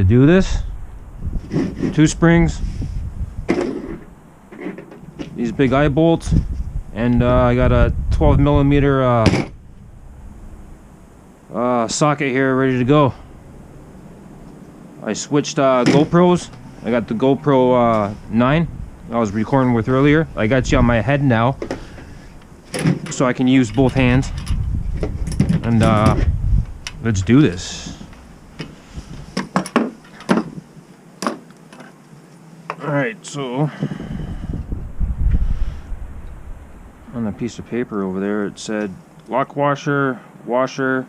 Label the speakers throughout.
Speaker 1: do this. 2 springs, these big eye bolts, and I got a 12mm socket here ready to go. I switched GoPros. I got the GoPro 9 I was recording with earlier. I got you on my head now, so I can use both hands. And let's do this. Alright, so on a piece of paper over there it said lock washer, washer,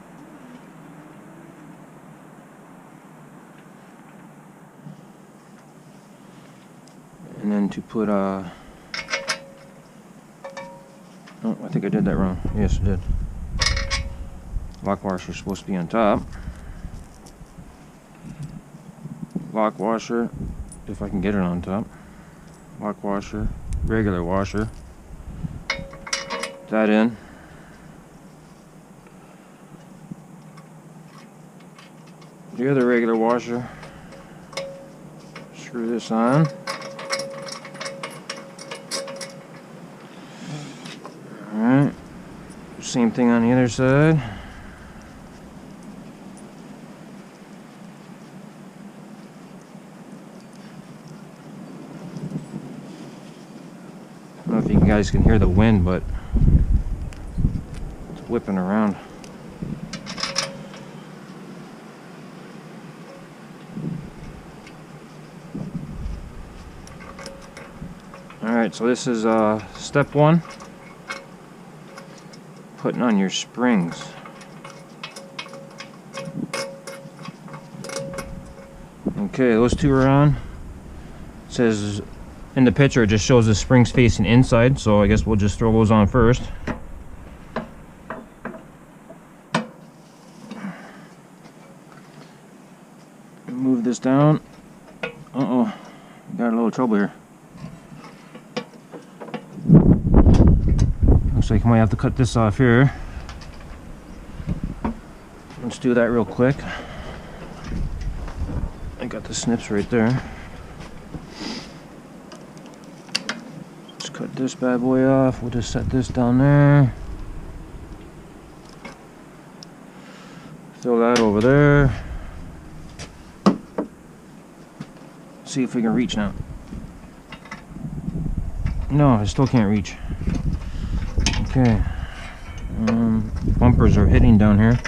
Speaker 1: and then to put oh, I think I did that wrong. Yes, I did. Lock washer is supposed to be on top. Lock washer, if I can get it on top. Lock washer, regular washer. That in. The other regular washer. Screw this on. Alright. Same thing on the other side. I don't know if you guys can hear the wind, but it's whipping around. Alright, so this is step 1. Putting on your springs. Okay, those 2 are on. It says in the picture it just shows the springs facing inside, so I guess we'll just throw those on first. Move this down. Uh-oh, got a little trouble here. Looks like I might have to cut this off here. Let's do that real quick. I got the snips right there. Let's cut this bad boy off. We'll just set this down there. Throw that over there. See if we can reach now. No, I still can't reach. Okay. Bumpers are hitting down here.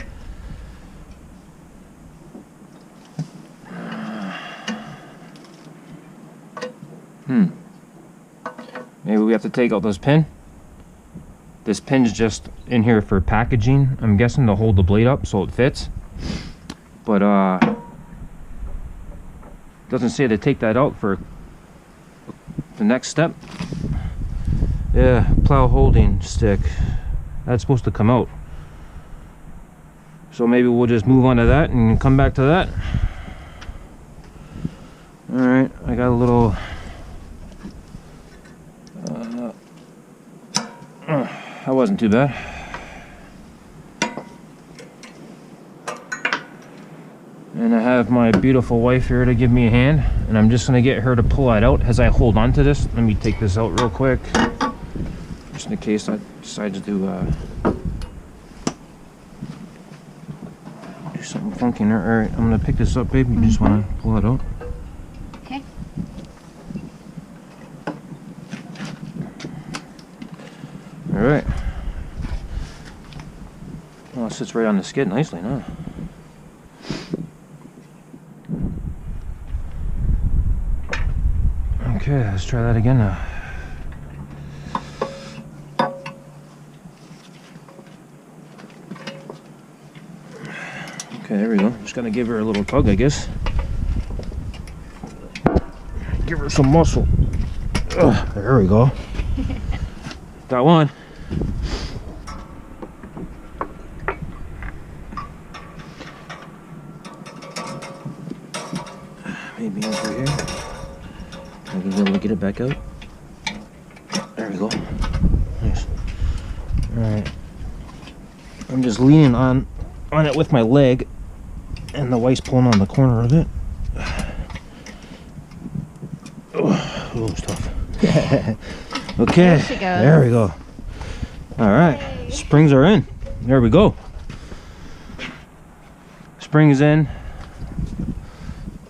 Speaker 1: Maybe we have to take out this pin. This pin's just in here for packaging, I'm guessing, to hold the blade up so it fits. But doesn't say to take that out for the next step. Yeah, plow holding stick. That's supposed to come out. So maybe we'll just move on to that and come back to that. Alright, I got a little that wasn't too bad. And I have my beautiful wife here to give me a hand, and I'm just going to get her to pull that out as I hold on to this. Let me take this out real quick, just in case I decide to do something funky in there. Alright, I'm going to pick this up, babe. You just want to pull it out.
Speaker 2: Okay.
Speaker 1: Alright. Well, it sits right on the skid nicely, huh? Okay, let's try that again now. Okay, there we go. Just gotta give her a little tug, I guess. Give her some muscle. Ugh, there we go. Got one. Maybe over here. Maybe be able to get it back out. There we go. Nice. Alright. I'm just leaning on it with my leg, and the wife's pulling on the corner of it. Oh, it's tough. Okay,
Speaker 2: There she goes.
Speaker 1: there we go. All right, springs are in. There we go. Springs in.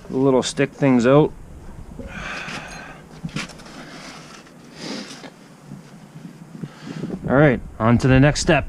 Speaker 1: The little stick things out. All right, on to the next step.